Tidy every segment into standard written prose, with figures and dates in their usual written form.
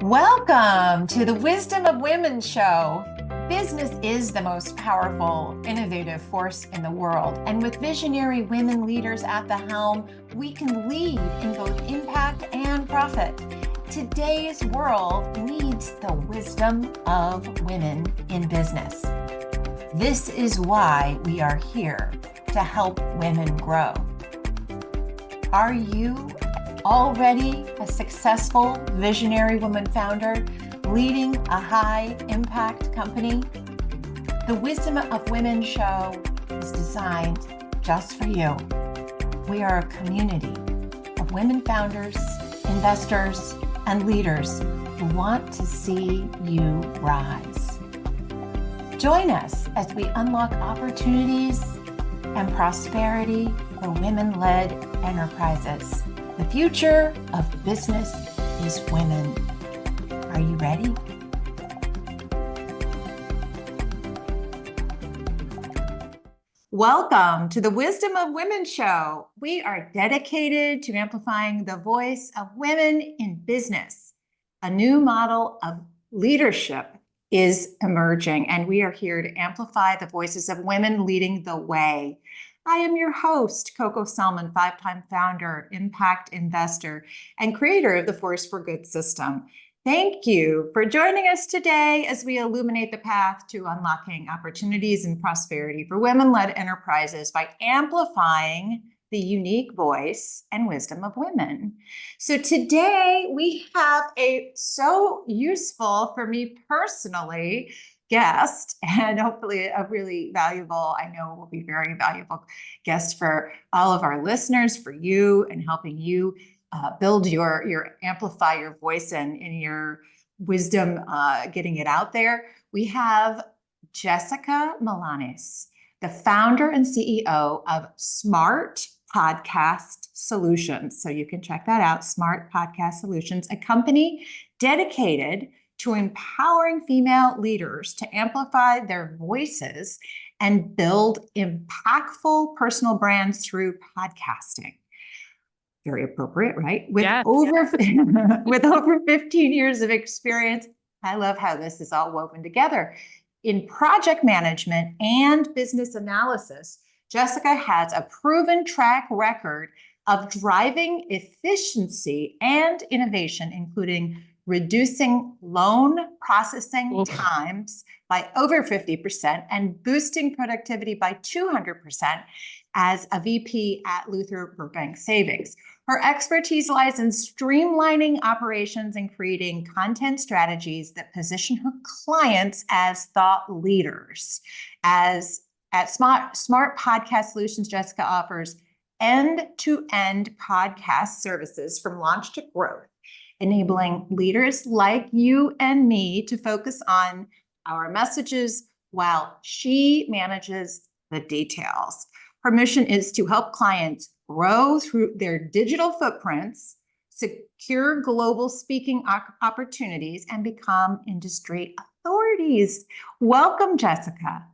Welcome to the Wisdom of Women show. Business is the most powerful, innovative force in the world. And with visionary women leaders at the helm, we can lead in both impact and profit. Today's world needs the wisdom of women in business. This is why we are here to help women grow. Are you already a successful visionary woman founder leading a high impact company? The Wisdom of Women show is designed just for you. We are a community of women founders, investors, and leaders who want to see you rise. Join us as we unlock opportunities and prosperity for women-led enterprises. The future of business is women. Are you ready? Welcome to the Wisdom of Women show. We are dedicated to amplifying the voice of women in business. A new model of leadership is emerging, and we are here to amplify the voices of women leading the way. I am your host, Coco Sellman, five-time founder, impact investor, and creator of the Force for Good system. Thank you for joining us today as we illuminate the path to unlocking opportunities and prosperity for women-led enterprises by amplifying the unique voice and wisdom of women. So today we have a so useful for me personally guest, and hopefully a really valuable, I know will be very valuable guest for all of our listeners, for you, and helping you build your amplify your voice and your wisdom, getting it out there. We have Jessica Milanes, the founder and CEO of Smart Podcast Solutions. So you can check that out, Smart Podcast Solutions, a company dedicated to empowering female leaders to amplify their voices and build impactful personal brands through podcasting. Very appropriate, right? With over 15 years of experience, I love how this is all woven together. In project management and business analysis, Jessica has a proven track record of driving efficiency and innovation, including reducing loan processing times by over 50% and boosting productivity by 200% as a VP at Luther Burbank Savings. Her expertise lies in streamlining operations and creating content strategies that position her clients as thought leaders. As at Smart Podcast Solutions, Jessica offers end-to-end podcast services from launch to growth, enabling leaders like you and me to focus on our messages while she manages the details. Her mission is to help clients grow through their digital footprints, secure global speaking opportunities, and become industry authorities. Welcome, Jessica.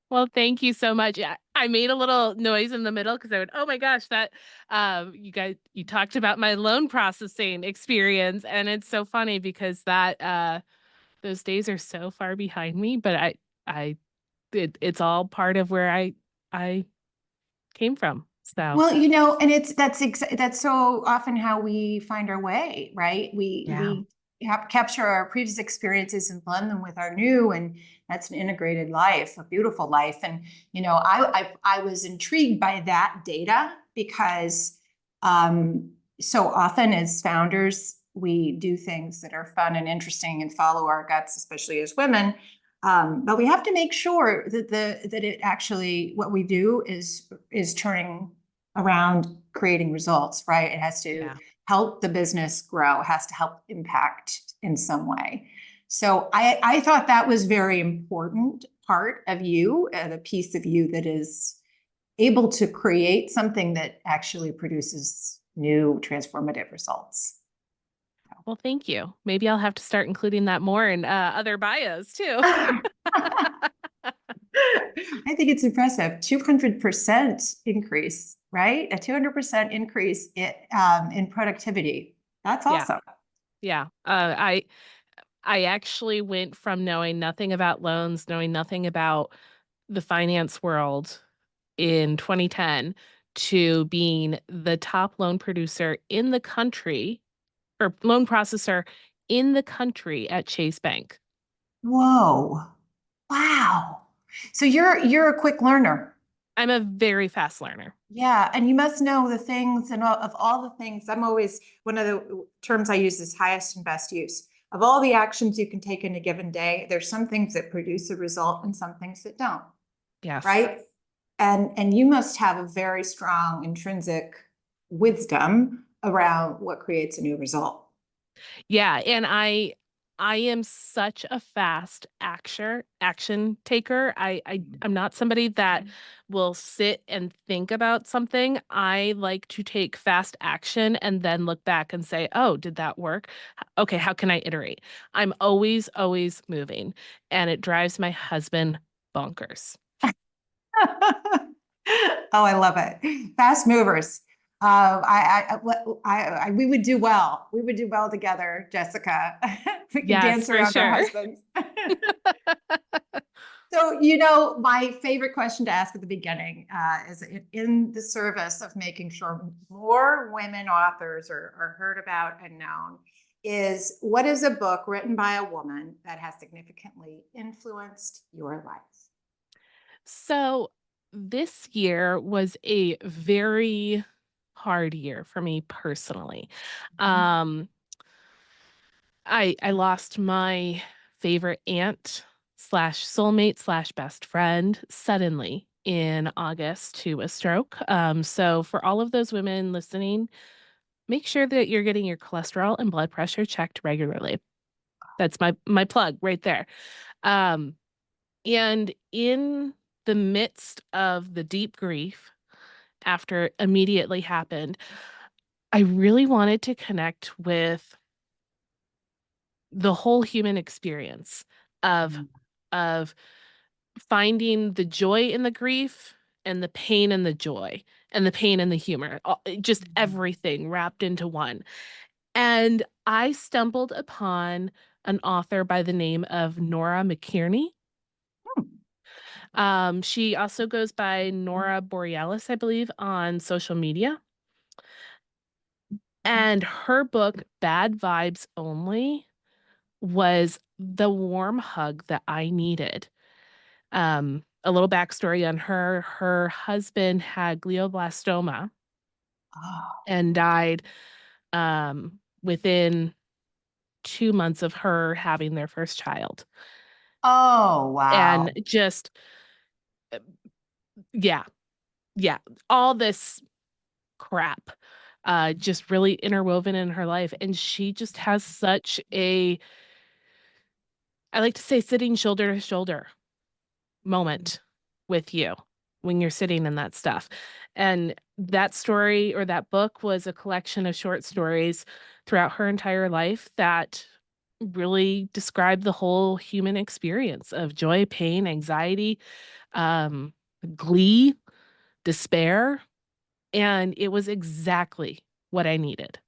Well, thank you so much. I made a little noise in the middle because I went, oh my gosh, that you talked about my loan processing experience. And it's so funny because that those days are so far behind me, but it's all part of where I came from. So well, and that's so often how we find our way, right? We have capture our previous experiences and blend them with our new, and that's an integrated life, a beautiful life. And I was intrigued by that data because so often as founders we do things that are fun and interesting and follow our guts, especially as women. But we have to make sure that it actually what we do is turning around, creating results, right? It has to help the business grow. It has to help impact in some way. So I thought that was very important part of you, the piece of you that is able to create something that actually produces new transformative results. Well, thank you. Maybe I'll have to start including that more in other bios too. I think it's impressive. 200% increase, right? A 200% increase in productivity. That's awesome. Yeah. I actually went from knowing nothing about loans, knowing nothing about the finance world in 2010 to being the top loan producer in the country or loan processor in the country at Chase Bank. Whoa. Wow. So you're a quick learner. I'm a very fast learner. Yeah, and you must know the things and of all the things, I'm always one of the terms I use is highest and best use. Of all the actions you can take in a given day, there's some things that produce a result and some things that don't, Yes. right? And you must have a very strong intrinsic wisdom around what creates a new result. Yeah, and I am such a fast action taker. I'm not somebody that will sit and think about something. I like to take fast action and then look back and say, "Oh, did that work? Okay, how can I iterate?" I'm always moving, and it drives my husband bonkers. Oh, I love it. Fast movers. We would do well. We would do well together, Jessica. We could Yes, dance for around our sure. husbands. So, my favorite question to ask at the beginning is in the service of making sure more women authors are heard about and known is what is a book written by a woman that has significantly influenced your life? So this year was a very hard year for me personally. Mhm. Um, I lost my favorite aunt slash soulmate slash best friend suddenly in August to a stroke. So for all of those women listening, make sure that you're getting your cholesterol and blood pressure checked regularly. That's my plug right there. Um, and in the midst of the deep grief after it immediately happened, I really wanted to connect with the whole human experience of Mhm. of finding the joy in the grief and the pain and the joy and the pain and the humor, just everything wrapped into one. And I stumbled upon an author by the name of Nora McKierney. She also goes by Nora Borealis, I believe, on social media. And her book, Bad Vibes Only, was the warm hug that I needed. A little backstory on her. Her husband had glioblastoma Oh, and died within 2 months of her having their first child. oh, And wow. just, yeah, yeah, all this crap just really interwoven in her life. And she just has such a, I like to say, sitting shoulder to shoulder moment with you when you're sitting in that stuff. And that story or that book was a collection of short stories throughout her entire life that really described the whole human experience of joy, pain, anxiety, um, glee, despair. And it was exactly what I needed.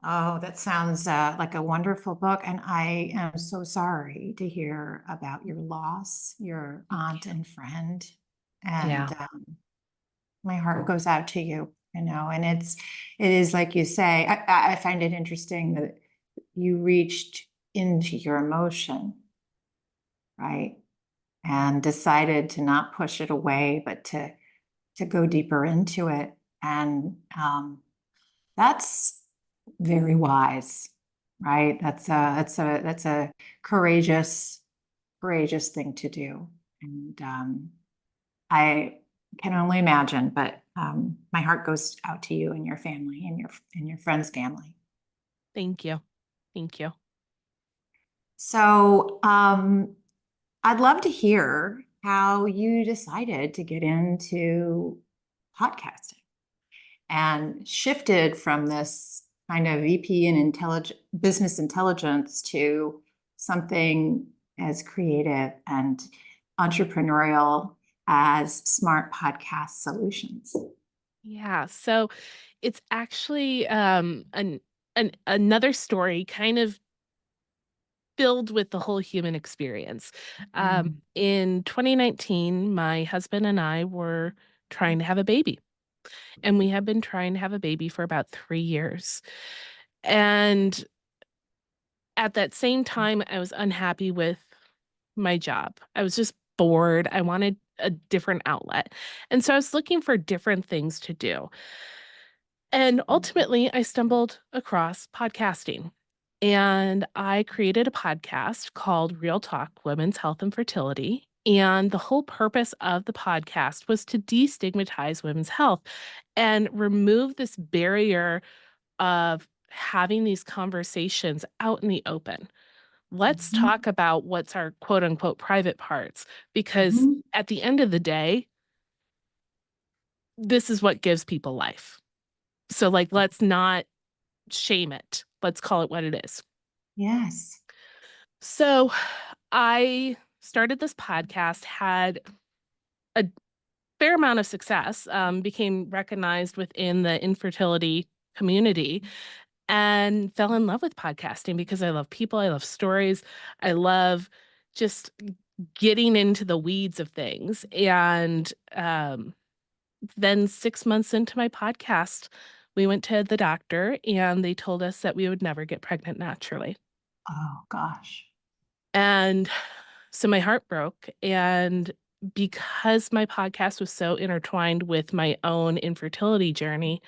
Oh, that sounds like a wonderful book. And I am so sorry to hear about your loss, your Thank aunt you. and friend. Yeah. And my heart goes out to you, and it is like you say, I find it interesting that you reached into your emotion, right? And decided to not push it away, but to go deeper into it. And that's very wise, right? That's a courageous thing to do. And I can only imagine, but my heart goes out to you and your family and your friend's family. Thank you. Thank you. So I'd love to hear how you decided to get into podcasting and shifted from this kind of VP and business intelligence to something as creative and entrepreneurial as smart podcast solutions. Yeah. So it's actually another story kind of filled with the whole human experience. Mm. In 2019, my husband and I were trying to have a baby, and we have been trying to have a baby for about 3 years. And at that same time, I was unhappy with my job. I was just bored. I wanted a different outlet. And so I was looking for different things to do. And ultimately, I stumbled across podcasting. And I created a podcast called Real Talk Women's Health and Fertility. And the whole purpose of the podcast was to destigmatize women's health and remove this barrier of having these conversations out in the open. Let's Mhm. talk about what's our quote unquote private parts, because Mhm. at the end of the day, this is what gives people life. So, like, let's not shame it. Let's call it what it is. Yes. So, I started this podcast, had a fair amount of success, became recognized within the infertility community, and fell in love with podcasting because I love people, I love stories, I love just getting into the weeds of things. And then 6 months into my podcast, we went to the doctor and they told us that we would never get pregnant naturally. Oh gosh. And so my heart broke. And because my podcast was so intertwined with my own infertility journey,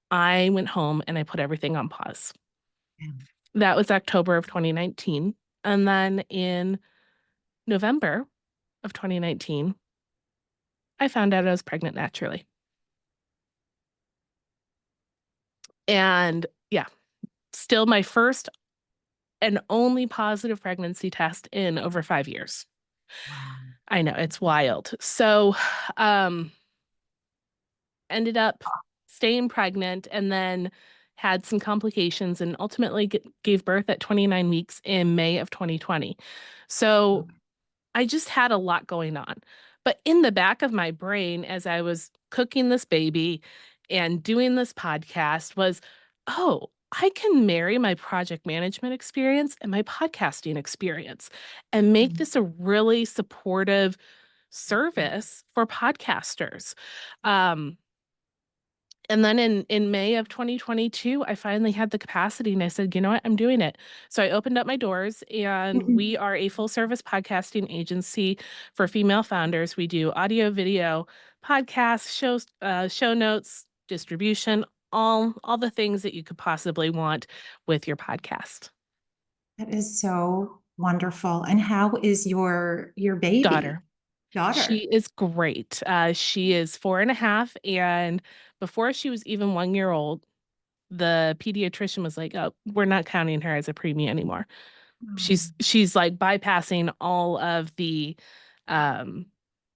I went home and I put everything on pause. Yeah. That was October of 2019. And then in November of 2019, I found out I was pregnant naturally. And yeah, still my first and only positive pregnancy test in over 5 years. Wow. I know, it's wild. So, um, ended up staying pregnant and then had some complications and ultimately gave birth at 29 weeks in May of 2020. So Okay. I just had a lot going on. But in the back of my brain, as I was cooking this baby and doing this podcast, was, oh, I can marry my project management experience and my podcasting experience and make Mm. this a really supportive service for podcasters. Um, and then in May of 2022, I finally had the capacity and I said, you know what, I'm doing it. So I opened up my doors and we are a full service podcasting agency for female founders. We do audio, video, podcasts, show notes, distribution, all the things that you could possibly want with your podcast. That is so wonderful. And how is your baby Daughter. daughter? She is great. She is 4.5. And before she was even 1 year old, the pediatrician was like, "Oh, we're not counting her as a preemie anymore." Oh, She's like bypassing all of the um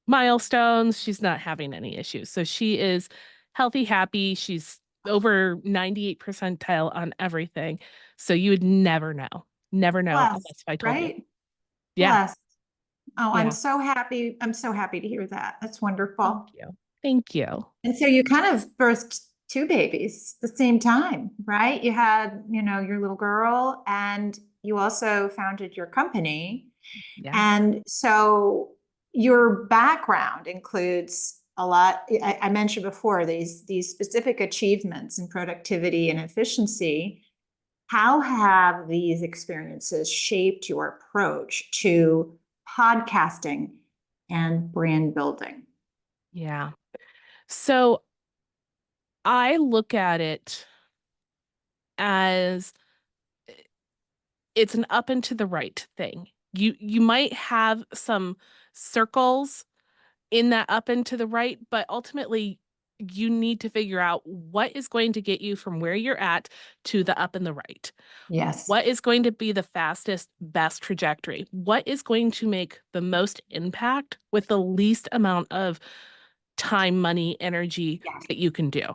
milestones. She's not having any issues. So she is healthy, happy. She's over 98 percentile on everything. So you would never know. Never know bless, unless I told you. right? Yeah. Bless. Oh, I'm Yeah. so happy. I'm so happy to hear that. That's Thank wonderful. you. Thank you. And so you kind of birthed two babies at the same time, right? You had, your little girl and you also founded your company. Yeah. And so your background includes a lot. I mentioned before these specific achievements in productivity and efficiency. How have these experiences shaped your approach to podcasting and brand building? Yeah. So I look at it as it's an up and to the right thing. You might have some circles in that up and to the right, but ultimately you need to figure out what is going to get you from where you're at to the up and the right. Yes. What is going to be the fastest, best trajectory? What is going to make the most impact with the least amount of time, money, energy Yes. that you can do?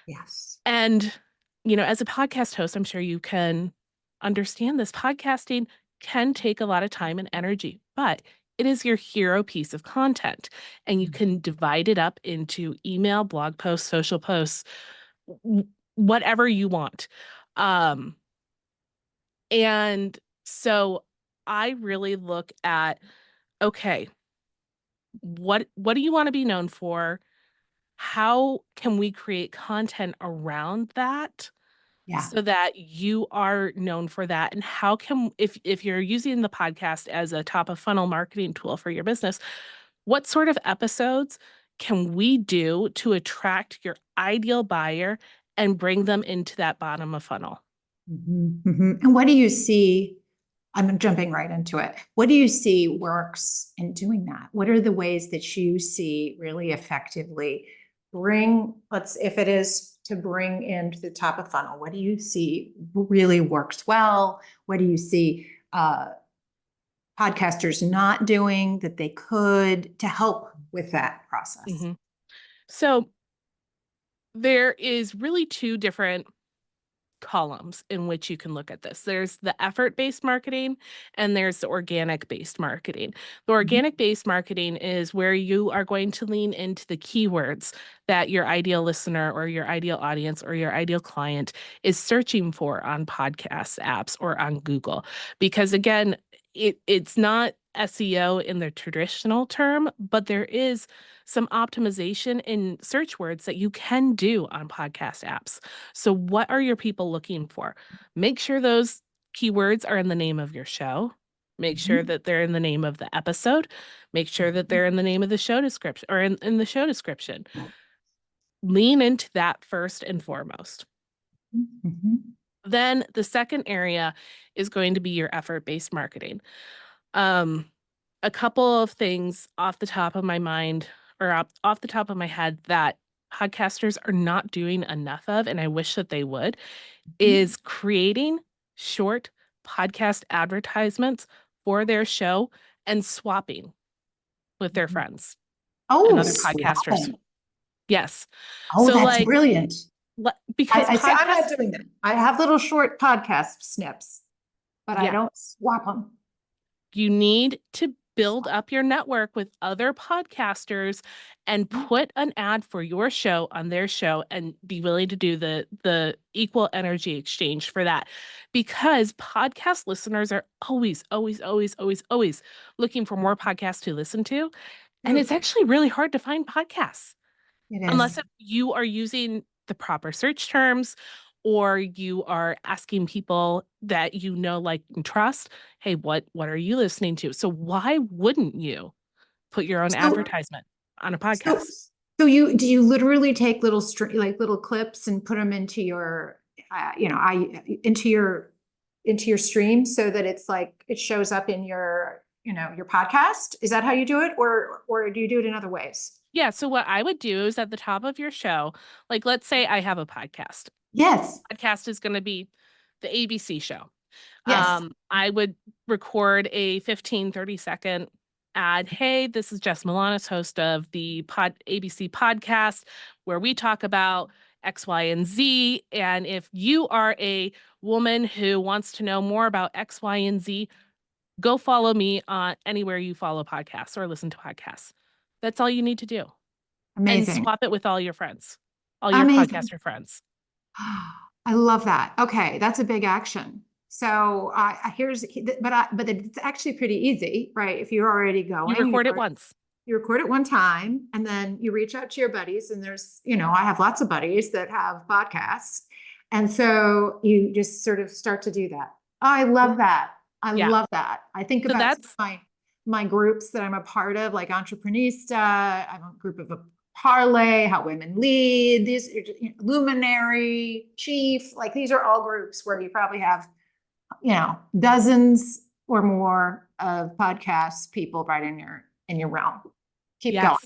Yes. And, as a podcast host, I'm sure you can understand this. Podcasting can take a lot of time and energy, but it is your hero piece of content. And you can divide it up into email, blog posts, social posts, whatever you want. Um, and so I really look at, okay, what do you want to be known for? How can we create content around that Yeah. so that you are known for that? And how can, if you're using the podcast as a top of funnel marketing tool for your business, what sort of episodes can we do to attract your ideal buyer and bring them into that bottom of funnel? And what do you see? I'm jumping right into it. What do you see works in doing that? What are the ways that you see really effectively if it is to bring into the top of funnel, what do you see really works well? What do you see podcasters not doing that they could to help with that process? Mhm. So there is really two different columns in which you can look at this. There's the effort-based marketing and there's the organic-based marketing. The Mhm. organic-based marketing is where you are going to lean into the keywords that your ideal listener or your ideal audience or your ideal client is searching for on podcast apps or on Google. Because again, it's not SEO in the traditional term, but there is some optimization in search words that you can do on podcast apps. So, what are your people looking for? Make sure those keywords are in the name of your show. Make sure Mhm. that they're in the name of the episode. Make sure that Mhm. they're in the name of the show description or in the show description. Lean into that first and foremost. Mhm. Then the second area is going to be your effort based marketing. Um, a couple of things off the top of my mind or off the top of my head that podcasters are not doing enough of, and I wish that they would, Mhm. is creating short podcast advertisements for their show and swapping with their Mhm. friends and Oh, other podcasters. swapping. Yes. Oh, So that's like brilliant. because I say I'm not podcasts, doing that. I have little short podcast snips, but I yeah, don't swap them. you need to build Swap. up your network with other podcasters and Mhm. put an ad for your show on their show and be willing to do the equal energy exchange for that. Because podcast listeners are always looking for more podcasts to listen to. And True. it's actually really hard to find podcasts It unless is. you are using the proper search terms or you are asking people that you know, like, and trust, "Hey, what are you listening to?" So why wouldn't you put your own So, advertisement on a so, podcast? so you literally take like little clips and put them into your, into your stream so that it's like it shows up in your podcast. Is that how you do it, or do you do it in other ways? Yeah, so what I would do is at the top of your show, like, let's say I have a podcast. Yes. Podcast is gonna be the ABC show. Yes. I would record a 15-30 second ad. Hey, this is Jess Milanes, host of the ABC podcast, where we talk about X, Y, and Z. And if you are a woman who wants to know more about X, Y, and Z, go follow me on anywhere you follow podcasts or listen to podcasts. That's all you need to do. And Amazing. swap it with all your friends, all your Amazing. podcaster friends. I love that. Okay, that's a big action. So but it's actually pretty easy, right? If you're already You going, record it once. you record it one time, and then you reach out to your buddies. And I have lots of buddies that have podcasts, and so you just sort of start to do that. Oh, I Yeah. love that. I Yeah. love that. I think So about some of that's, my groups that I'm a part of, like Entreprenista. I'm a group of a Parlay, How Women Lead, these Luminary, Chief, like these are all groups where you probably have, dozens or more of podcasts people right in your realm. Keep going. yes.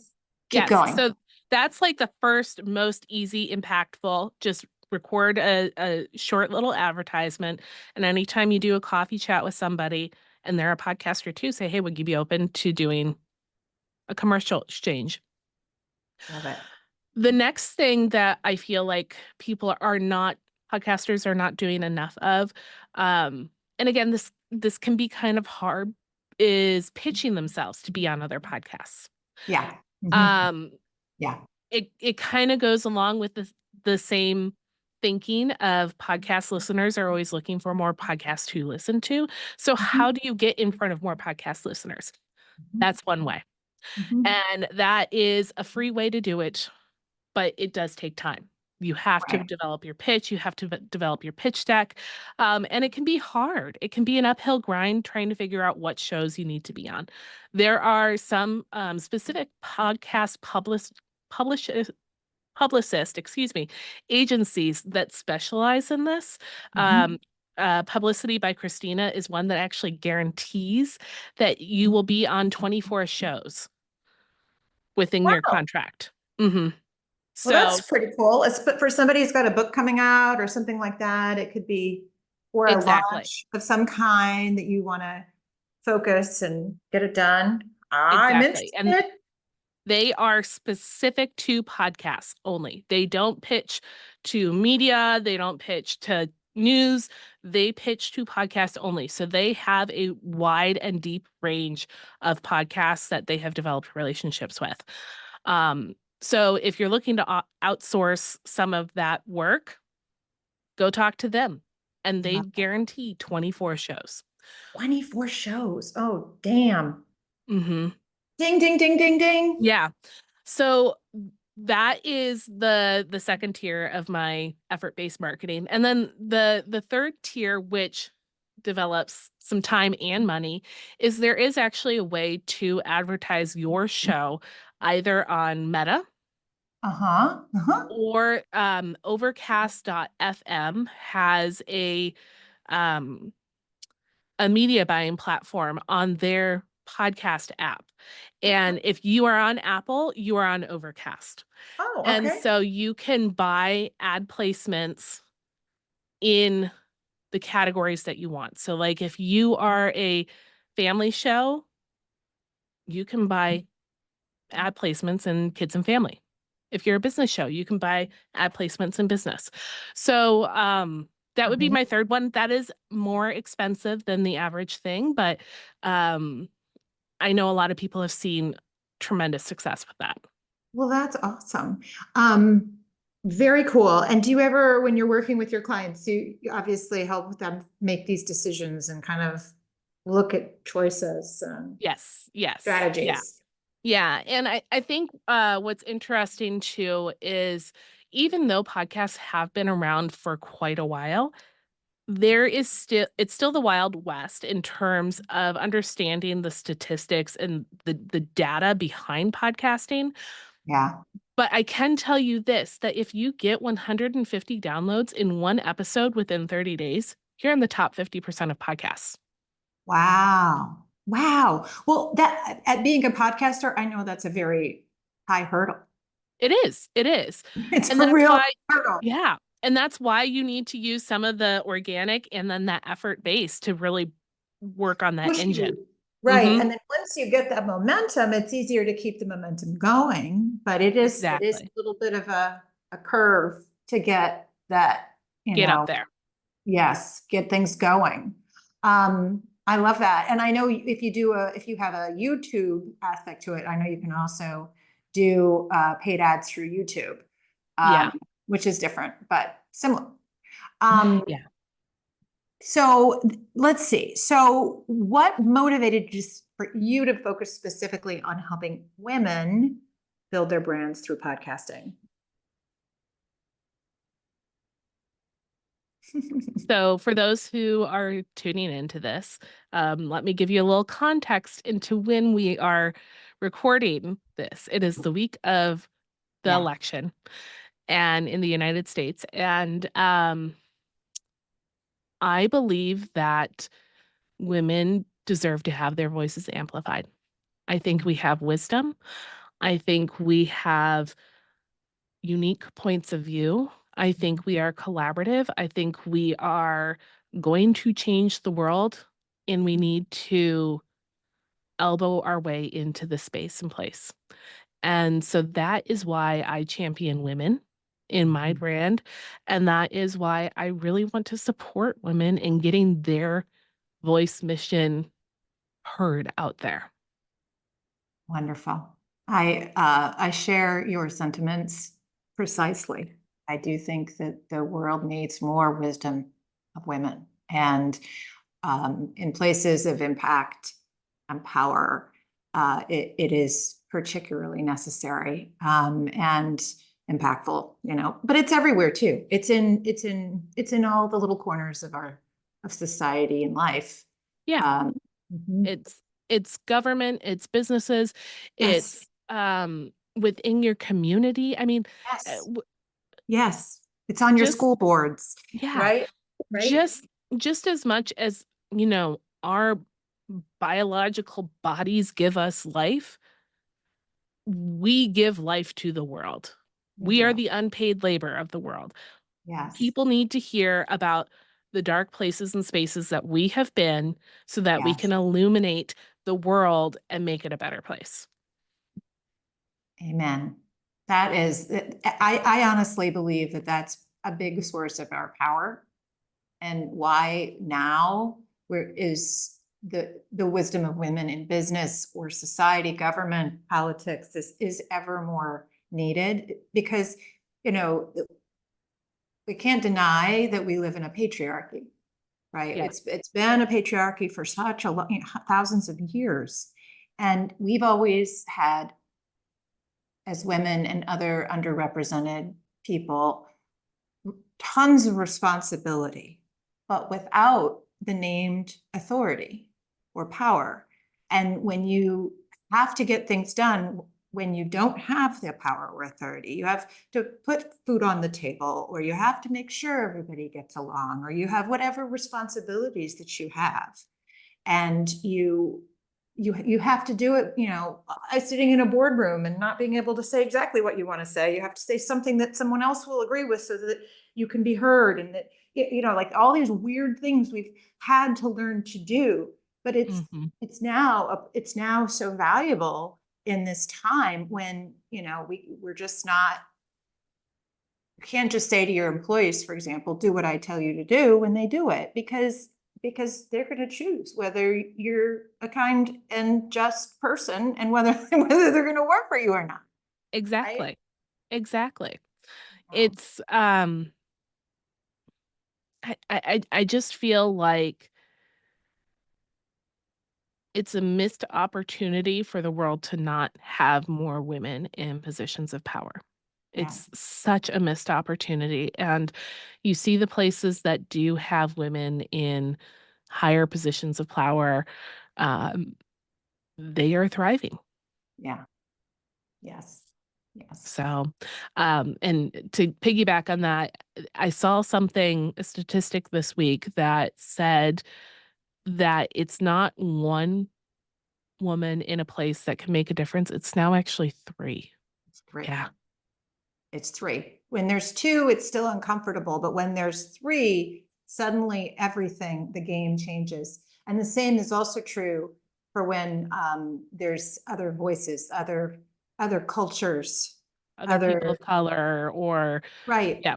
Keep Yes. going. So that's like the first most easy, impactful. Just record a short little advertisement. And anytime you do a coffee chat with somebody and they're a podcaster too, say, hey, would you be open to doing a commercial exchange? Love it. The next thing that I feel like podcasters are not doing enough of, and again, this can be kind of hard, is pitching themselves to be on other podcasts. Yeah. Mhm. Um, Yeah. it kind of goes along with the same thinking of podcast listeners are always looking for more podcasts to listen to. So Mhm, how do you get in front of more podcast listeners? mhm, That's one way. mhm. And that is a free way to do it, but it does take time. You have to Right. develop your pitch, you have to develop your pitch deck, and it can be hard. It can be an uphill grind trying to figure out what shows you need to be on. There are some specific podcast publicist, excuse me, agencies that specialize in this. Mhm. Um, Publicity by Christina is one that actually guarantees that you will be on 24 shows within your Wow. contract. hmm Well, that's So pretty cool. It's but for somebody who's got a book coming out or something like that, it could be or a exactly, launch of some kind that you want to focus and get it done. I'm exactly. And interested. they are specific to podcasts only. They don't pitch to media, they don't pitch to news, they pitch to podcasts only. So they have a wide and deep range of podcasts that they have developed relationships with. So if you're looking to outsource some of that work, go talk to them and they Love that. guarantee 24 shows. 24 shows. Oh, damn. Mhm. Ding, ding, ding, ding, ding. Yeah. So that is the second tier of my effort-based marketing. And then the third tier, which develops some time and money, is there is actually a way to advertise your show either on Meta Uh-huh. Uh-huh. or Overcast.fm has um a media buying platform on their podcast app. Okay. And if you are on Apple, you are on Overcast. Oh, And okay. so you can buy ad placements in the categories that you want. So, like, if you are a family show, you can buy ad placements in kids and family. If you're a business show, you can buy ad placements in business. So, that would be Amazing. my third one. That is more expensive than the average thing, but um, I know a lot of people have seen tremendous success with that. Well, that's awesome. Um, Very cool. And do you ever, when you're working with your clients, you obviously help them make these decisions and kind of look at choices and Yes, yes, yeah. strategies? Yeah, and I think, what's interesting too is even though podcasts have been around for quite a while, there is it's still the Wild West in terms of understanding the statistics and the data behind podcasting. Yeah. But I can tell you this, that if you get 150 downloads in one episode within 30 days, you're in the top 50% of podcasts. Wow. Wow. Well, that at being a podcaster, I know that's a very high hurdle. It is, It's and a that's real why hurdle. yeah, and that's why you need to use some of the organic and then that effort base to really work on that Push engine. you. Right. Mhm. And then once you get that momentum, it's easier to keep the momentum going. But it is a Exactly. little bit of a curve to get that, you Get up know, there. yes, get things going. I love that. And I know if you have a YouTube aspect to it, I know you can also do paid ads through YouTube, Yeah. which is different, but similar. Um, Yeah. so let's see. So what motivated just for you to focus specifically on helping women build their brands through podcasting? So for those who are tuning into this, let me give you a little context into when we are recording this. It is the week of the Yeah. election and in the United States. And I believe that women deserve to have their voices amplified. I think we have wisdom. I think we have unique points of view. I think we are collaborative. I think we are going to change the world, and we need to elbow our way into the space and place. And so that is why I champion women in my brand. And that is why I really want to support women in getting their voice mission heard out there. Wonderful. I share your sentiments precisely. I do think that the world needs more wisdom of women. And in places of impact and power, it is particularly necessary and impactful, but it's everywhere too. It's in all the little corners of society and life. Yeah. Mhm. It's government, it's businesses, Yes, it's within your community. I mean, uh, yes, w- yes. It's on your just school boards, yeah, right? Right? just just as much as, our biological bodies give us life, we give life to the world. We We are do. the unpaid labor of the world. Yes, People need to hear about the dark places and spaces that we have been so that we can yes. illuminate the world and make it a better place. Amen. That is, I honestly believe that that's a big source of our power, and why now where is the wisdom of women in business or society, government, politics is ever more needed, because you know we can't deny that we live in a patriarchy, right? Yeah. It's been a patriarchy for such a long, thousands of years, and we've always had, as women and other underrepresented people, tons of responsibility, but without the named authority or power. And when you have to get things done, when you don't have the power or authority, you have to put food on the table, or you have to make sure everybody gets along, or you have whatever responsibilities that you have. And you have to do it, sitting in a boardroom and not being able to say exactly what you want to say. You have to say something that someone else will agree with so that you can be heard, and that, like all these weird things we've had to learn to do. But Hmm. it's now so valuable in this time when, we're just not, you can't just say to your employees, for example, do what I tell you to do when they do it, because they're going to choose whether you're a kind and just person, and whether they're going to work for you or not, right? Exactly. Exactly. Um, It's I just feel like it's a missed opportunity for the world to not have more women in positions of power. yeah, It's such a missed opportunity. And you see the places that do have women in higher positions of power, um, they are thriving. yeah, yes, yes. So, and to piggyback on that, I saw a statistic this week that said that it's not one woman in a place that can make a difference. It's now actually three. It's three. Yeah. It's three. When there's two, it's still uncomfortable, but when there's three, suddenly the game changes. And the same is also true for when there's other voices, other cultures, Other people other, of color or, right, yeah,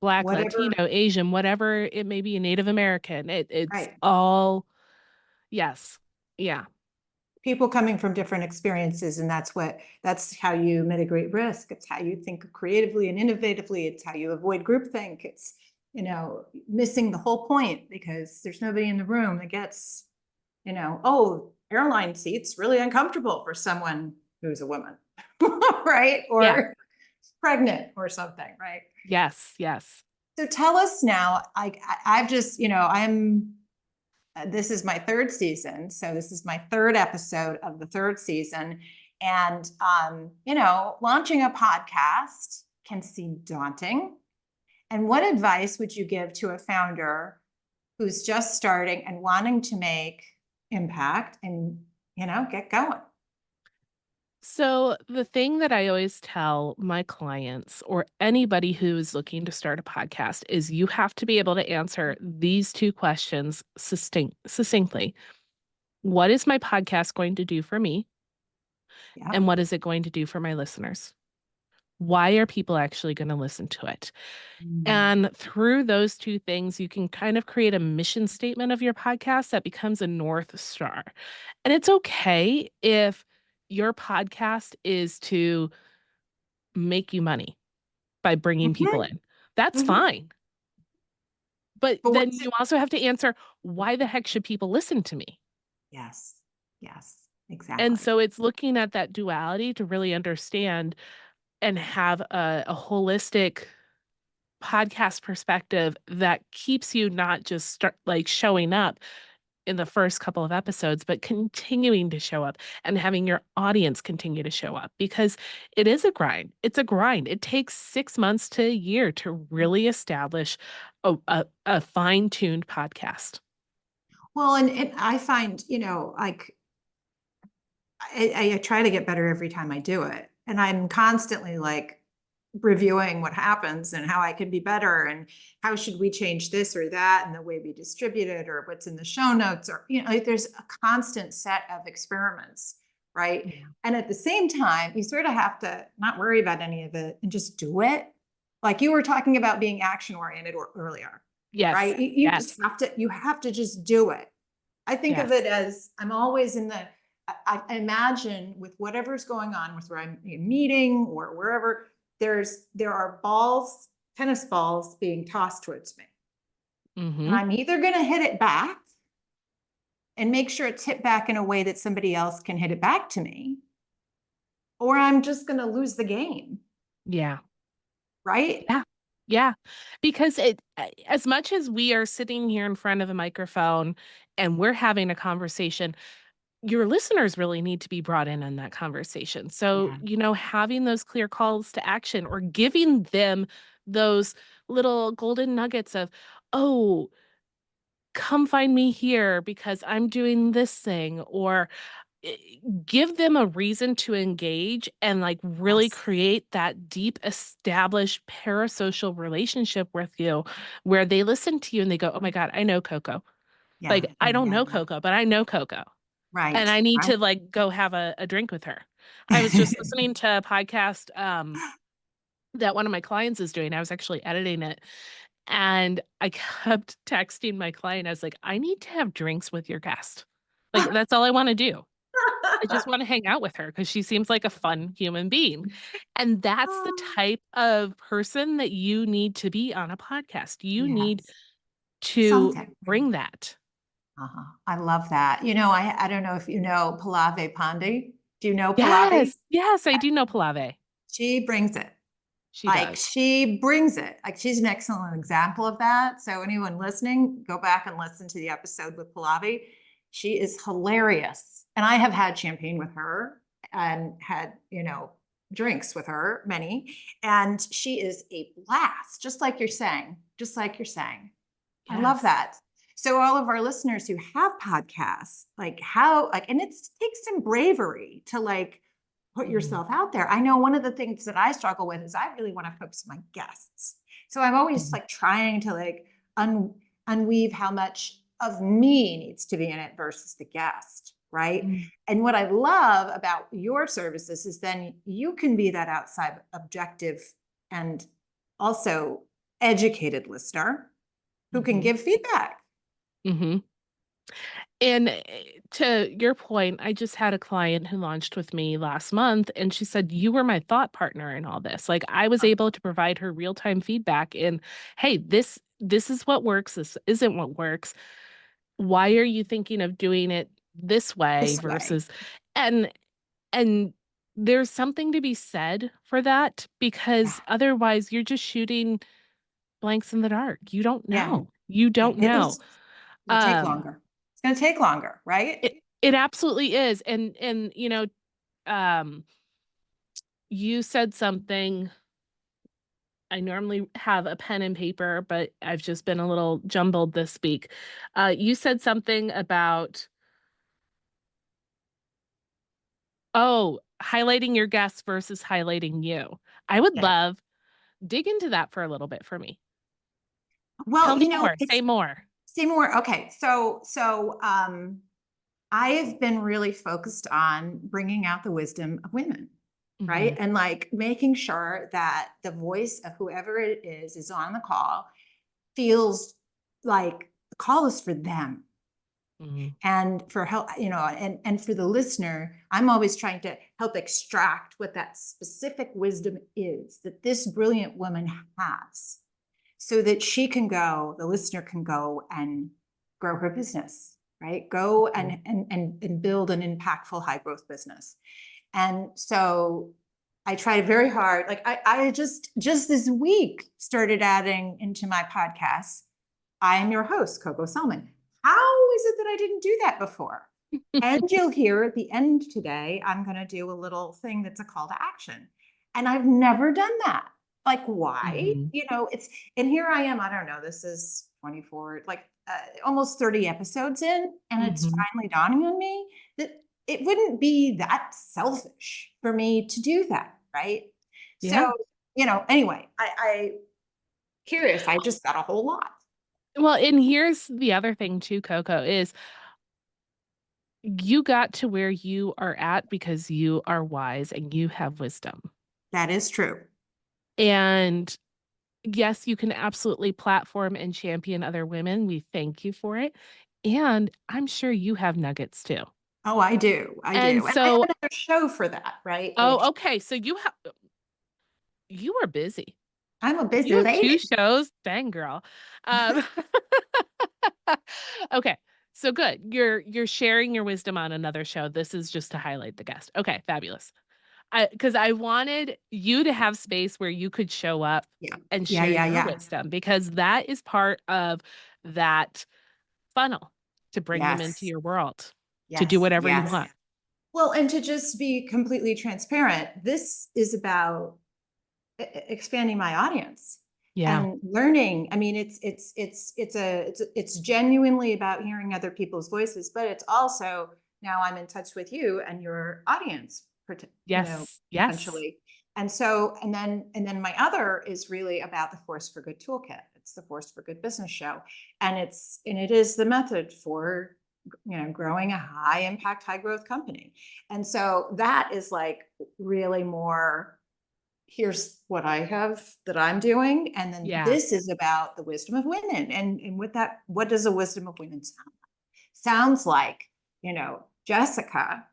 Black, whatever, Latino, Asian, whatever it may be, Native American. It's right. all, yes. Yeah. People coming from different experiences, and that's how you mitigate risk. It's how you think creatively and innovatively. It's how you avoid groupthink. It's, missing the whole point, because there's nobody in the room that gets, oh, airline seats really uncomfortable for someone who's a woman, right, Yeah. or pregnant or something, right? Yes. Yes. So tell us now. I've just, I'm this is my third season. So this is my third episode of the third season. And, launching a podcast can seem daunting. And what advice would you give to a founder who's just starting and wanting to make impact and, get going? So, the thing that I always tell my clients or anybody who is looking to start a podcast is you have to be able to answer these two questions succinctly. What is my podcast going to do for me? Yeah. And what is it going to do for my listeners? Why are people actually going to listen to it? Mm. And through those two things, you can kind of create a mission statement of your podcast that becomes a North Star. And it's okay if your podcast is to make you money. by bringing people Mhm, in. That's mhm. fine. But But then what's you it? also have to answer, why the heck should people listen to me? Yes, yes, And exactly. so it's looking at that duality to really understand and have a holistic podcast perspective that keeps you not just like showing up in the first couple of episodes, but continuing to show up and having your audience continue to show up because it is a grind. It's a grind. It takes 6 months to a year to really establish a fine-tuned podcast. Well, and I find, like I try to get better every time I do it. And I'm constantly like reviewing what happens and how I can be better and how should we change this or that and the way we distribute it or what's in the show notes or, like there's a constant set of experiments, right? Yeah. And at the same time, you sort of have to not worry about any of it and just do it. Like you were talking about being action oriented earlier, Yes. right? You just Yes. you have to just do it. I think of Yes. it as I'm always in I imagine with whatever's going on with where I'm in meeting or wherever, there are balls, tennis balls being tossed towards me. And Mm-hmm. I'm either going to hit it back and make sure it's hit back in a way that somebody else can hit it back to me, or I'm just going to lose the game, Yeah. right? Yeah. Yeah. Because as much as we are sitting here in front of a microphone and we're having a conversation, your listeners really need to be brought in on that conversation. So, Yeah. having those clear calls to action or giving them those little golden nuggets of, oh, come find me here because I'm doing this thing, or eh, give them a reason to engage and like really Yes. create that deep established parasocial relationship with you where they listen to you and they go, oh my God, I know Coco. Yeah. Like, I Yeah. don't Yeah. know Yeah. Coco, but I know Coco. And Right. I need Right. to, like, go have a drink with her. I was just listening to a podcast, that one of my clients is doing. I was actually editing it, and I kept texting my client. I was like, "I need to have drinks with your guest." Like, that's all I wanna do. I just wanna hang out with her because she seems like a fun human being. And that's the type of person that you need to be on a podcast. You need Yes. to Something. bring that. Uh-huh. I love that. I don't know if you know Palave Pandi. Do you know Palave? Yes, yes, I do know Palave. She brings it. She Like does. she brings it. Like she's an excellent example of that. So anyone listening, go back and listen to the episode with Pallavi. She is hilarious. And I have had champagne with her and had, drinks with her, many. And she is a blast, just like you're saying, just like you're saying. I love Yes. that. So all of our listeners who have podcasts, and it takes some bravery to put Mhm, yourself out there. I know one of the things that I struggle with is I really want to focus on my guests. So I'm always mhm, trying to unweave how much of me needs to be in it versus the guest, right? mm, And what I love about your services is then you can be that outside objective and also educated listener who can mhm, give feedback. mhm. And, to your point, I just had a client who launched with me last month, and she said, "You were my thought partner in all this." Like, I was able to provide her real-time feedback in, "Hey, this is what works, this isn't what works. Why are you thinking of doing it this way This way. versus" and and there's something to be said for that Yeah. because otherwise you're just shooting blanks in the dark. You don't Yeah. know. You Yeah. don't know. It'll take Um, longer. It's going to take longer, right? it absolutely is. And um, you said something. I normally have a pen and paper, but I've just been a little jumbled this week. You said something about, oh, highlighting your guests versus highlighting you. I would Yeah. love dig into that for a little bit for me. Tell Well, me more. Say it's more. Seymour. Okay. So I have been really focused on bringing out the wisdom of women, right? Mhm, And making sure that the voice of whoever it is on the call feels like the call is for them, Mhm. And for help, and for the listener, I'm always trying to help extract what that specific wisdom is that this brilliant woman has, so that the listener can go and grow her business, right? Go and build an impactful high growth business. And so I tried very hard. Like I just this week started adding into my podcast. I am your host, Coco Sellman. How is it that I didn't do that before? And you'll hear at the end today, I'm going to do a little thing that's a call to action. And I've never done that. Like, why? Mhm. And here I am. I don't know. This is 24, almost 30 episodes in. And it's Mhm. finally dawning on me that it wouldn't be that selfish for me to do that. Right. Yeah. So, anyway, I curious. I just got a whole lot. Well, and here's the other thing too, Coco, is you got to where you are at because you are wise and you have wisdom. That is true. And yes, you can absolutely platform and champion other women. We thank you for it. And I'm sure you have nuggets too. Oh, I do. I And do. And I have so, another show for that, right? oh, okay. So you are busy. I'm a busy You have lady. 2 shows? Dang, girl. Um, okay. So good. You're sharing your wisdom on another show. This is just to highlight the guest. Okay, fabulous. Because I wanted you to have space where you could show up Yeah. and Yeah, share yeah, your yeah. wisdom because that is part of that funnel to bring them into Yes. your world, to do Yes. whatever you Yes. want. Well, and to just be completely transparent, this is about expanding my audience Yeah. and learning. I mean, it's genuinely about hearing other people's voices, but it's also now I'm in touch with you and your audience, Yes. Yes. potentially. And so, and then my other is really about the Force for Good toolkit. It's the Force for Good business show, and it is the method for growing a high impact, high growth company. And so that is like really more, here's what I have that I'm doing. And then Yeah. this is about the wisdom of women. And what does the wisdom of women sound like? Sounds like, Jessica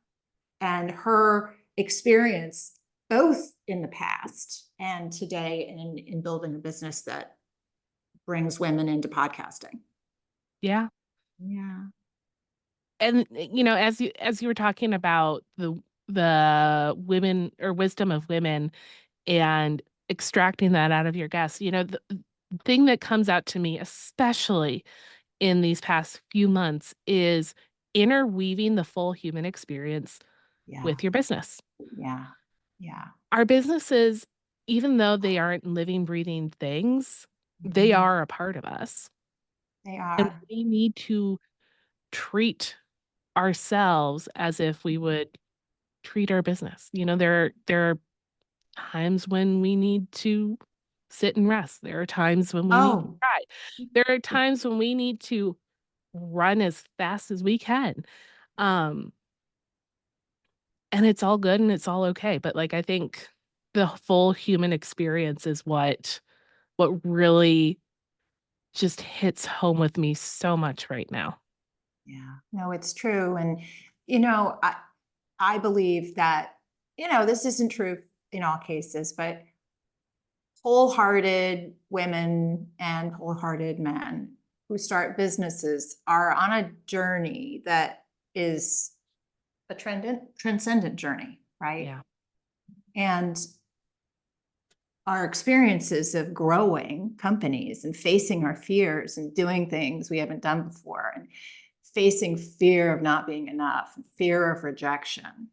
and her experience both in the past and today in building a business that brings women into podcasting. Yeah. Yeah. And as you were talking about the women or wisdom of women and extracting that out of your guests, the thing that comes out to me, especially in these past few months, is interweaving the full human experience Yeah. with your business. Yeah. Yeah. Our businesses, even though they aren't living, breathing things, they Mhm. are a part of us. They And are. we need to treat ourselves as if we would treat our business. There are times when we need to sit and rest. There are times when we need to Oh, cry. There are times when we need to run as fast as we can. Um, and it's all good and it's all okay. But like I think the full human experience is what really just hits home with me so much right now. yeah. No, it's true. And, I believe that, this isn't true in all cases, but wholehearted women and wholehearted men who start businesses are on a journey that is a transcendent journey, right? Yeah. And our experiences of growing companies and facing our fears and doing things we haven't done before and facing fear of not being enough, fear of rejection,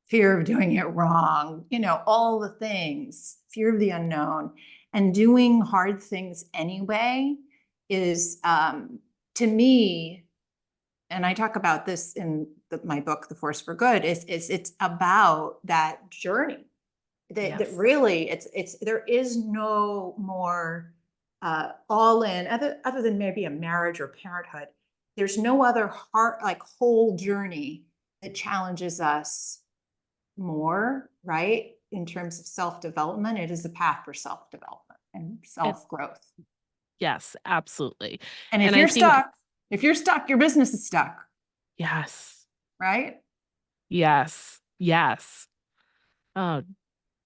fear of doing it wrong, all the things, fear of the unknown, and doing hard things anyway is, to me, and I talk about this in my book, The Force for Good, is it's about that journey. That Yes. really, there is no more all in, other than maybe a marriage or parenthood. There's no other whole journey that challenges us more, right? In terms of self-development, it is a path for self-development and It, self-growth. yes, absolutely. And if And I you're think stuck, your business is stuck. Yes. right? Yes. Yes. Oh,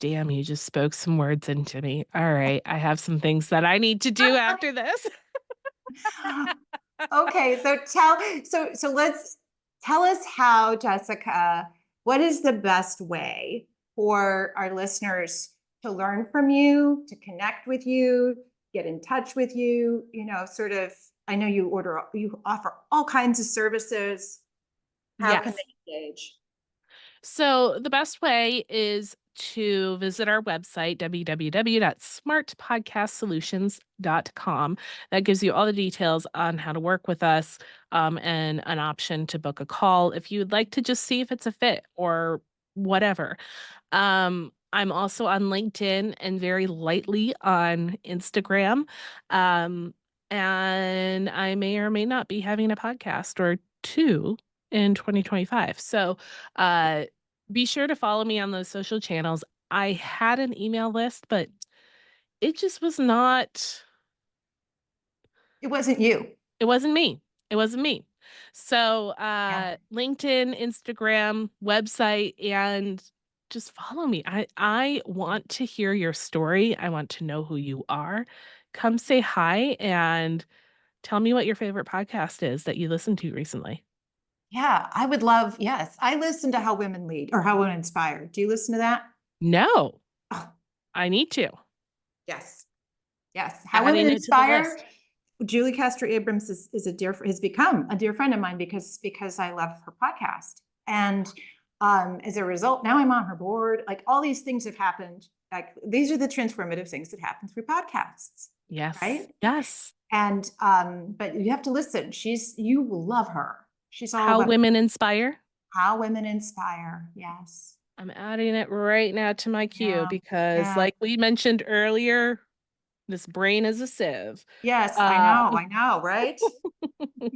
damn, you just spoke some words into me. All right. I have some things that I need to do after this. Okay, so let's tell us how, Jessica, what is the best way for our listeners to learn from you, to connect with you, get in touch with you, sort of, I know you offer all kinds of services. How can Yes. they engage? So the best way is to visit our website, www.smartpodcastsolutions.com. That gives you all the details on how to work with us, and an option to book a call if you would like to just see if it's a fit or whatever. I'm also on LinkedIn and very lightly on Instagram. Um, and I may or may not be having a podcast or two in 2025. So, uh, be sure to follow me on those social channels. I had an email list, but it just was not, It wasn't you. it wasn't me. It wasn't me. So, Yeah. LinkedIn, Instagram, website, and just follow me. I want to hear your story. I want to know who you are. Come say hi and tell me what your favorite podcast is that you listened to recently. Yeah, I would love, yes. I listen to How Women Lead or How Women Inspire. Do you listen to that? No, Oh, I need to. yes. Yes. How Women Adding it to the Inspire. list. Julie Castro Abrams is has become a dear friend of mine because I love her podcast. And as a result, now I'm on her board. Like all these things have happened. Like these are the transformative things that happen through podcasts, Yes. right? Yes. And but you have to listen. You will love her. She's all How about women inspire. how women inspire. Yes. I'm adding it right now to my queue Yeah. because, Yeah. like we mentioned earlier, this brain is a sieve. Yes, I Uh, know. I know, right? Well,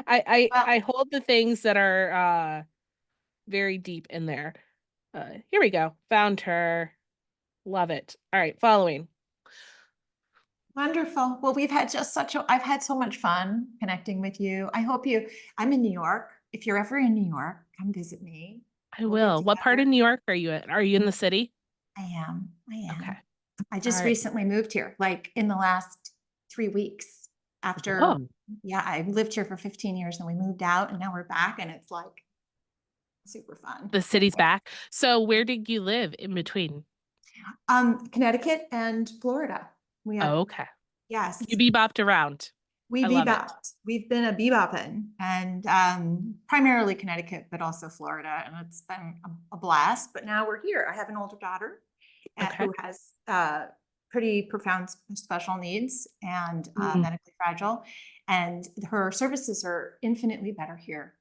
I hold the things that are very deep in there. Here we go. Found her. Love it. All right, following. wonderful. Well, I've had so much fun connecting with you. I'm in New York. If you're ever in New York, come visit me. I We'll get will. What part of together. New York are you in? Are you in the city? I am. I Okay. am. I All just right. recently moved here, like in the last 3 weeks after, Whoa. yeah, I lived here for 15 years and we moved out and now we're back and it's like super fun. The city's back. So where did you live in between? Connecticut and Florida. We have, Oh, okay. You yes. bebopped around. We I love it. bebopped. We've been a bebopping and primarily Connecticut, but also Florida. And it's been a blast. But now we're here. I have an older daughter Okay. who has pretty profound special needs and Mm, medically fragile. And her services are infinitely better here.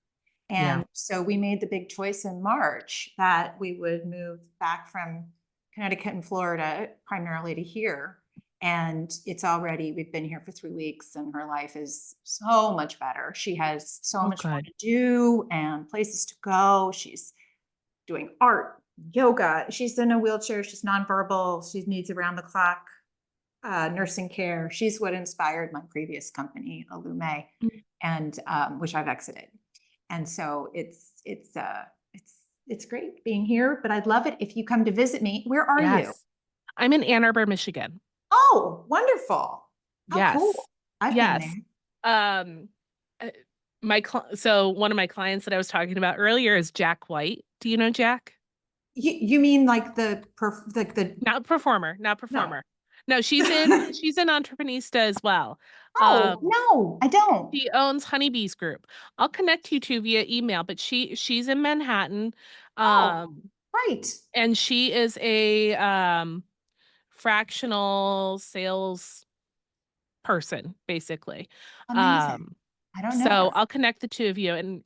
yeah. And so we made the big choice in March that we would move back from Connecticut and Florida primarily to here. And we've been here for 3 weeks and her life is so much better. She has so Oh, much more good. to do and places to go. She's doing art, yoga. She's in a wheelchair. She's nonverbal. She needs around the clock nursing care. She's what inspired my previous company, Illume, Mm, and which I've exited. And so it's great being here. But I'd love it if you come to visit me. Where are you? yes. I'm in Ann Arbor, Michigan. Oh, wonderful! How Yes. cool! I've been there. Yes. Um, uh, so one of my clients that I was talking about earlier is Jack White. Do you know Jack? You mean like the Not performer, not no? performer. No, she's in Entreprenista as well. Oh Um, no, I don't. she owns Honeybees Group. I'll connect you two via email, but she's in Manhattan. Oh, Um, right. and she is a fractional sales person, basically. Amazing. Um, I don't know so her. I'll connect the two of you and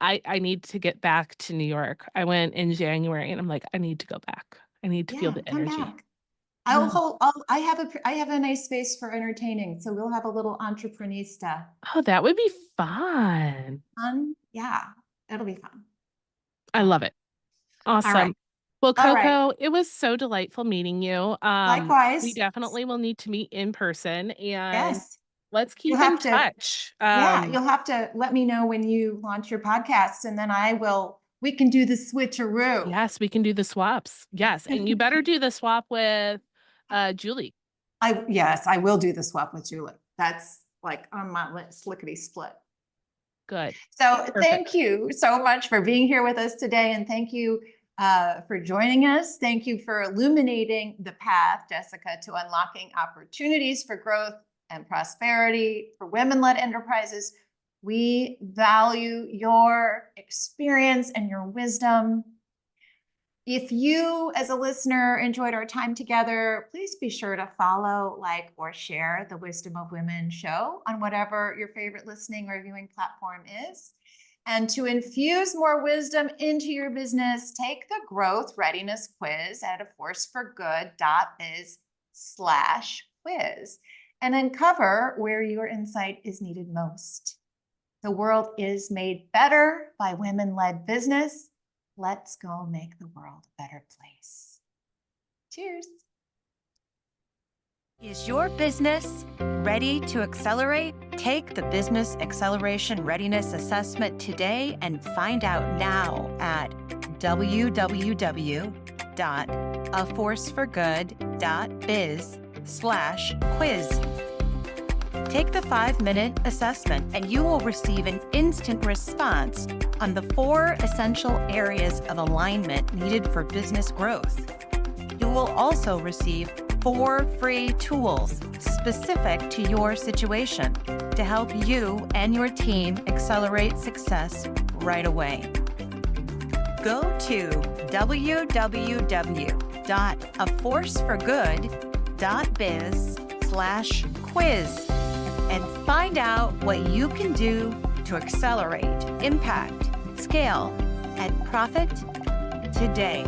I need to get back to New York. I went in January and I'm like, I need to go back. I need to feel Yeah, the come energy. back. I have a nice space for entertaining, so we'll have a little entreprenista Oh, that would be fun. fun. Yeah, it'll be fun. I love it. All right. Awesome. Well, All right. Coco, it was so delightful meeting you. We Likewise. definitely will need to meet in person and Yes. let's keep You'll in have to, touch. yeah, you'll have to let me know when you launch your podcast, and then we can do the switcheroo. Yes, we can do the swaps. Yes, and you better do the swap with Julie. Yes, I will do the swap with Julie. That's like on my list, lickety split. Good. So Perfect. thank you so much for being here with us today. And thank you for joining us. Thank you for illuminating the path, Jessica, to unlocking opportunities for growth and prosperity for women-led enterprises. We value your experience and your wisdom. If you, as a listener, enjoyed our time together, please be sure to follow, like, or share the Wisdom of Women show on whatever your favorite listening or viewing platform is. And to infuse more wisdom into your business, take the Growth Readiness Quiz at aforceforgood.biz/quiz and uncover where your insight is needed most. The world is made better by women-led business. Let's go make the world a better place. Cheers. Is your business ready to accelerate? Take the Business Acceleration Readiness Assessment today and find out now at www.aforceforgood.biz/quiz. Take the 5-minute assessment and you will receive an instant response on the 4 essential areas of alignment needed for business growth. You will also receive 4 free tools specific to your situation to help you and your team accelerate success right away. Go to www.aforceforgood.biz/quiz and find out what you can do to accelerate, impact, scale, and profit today.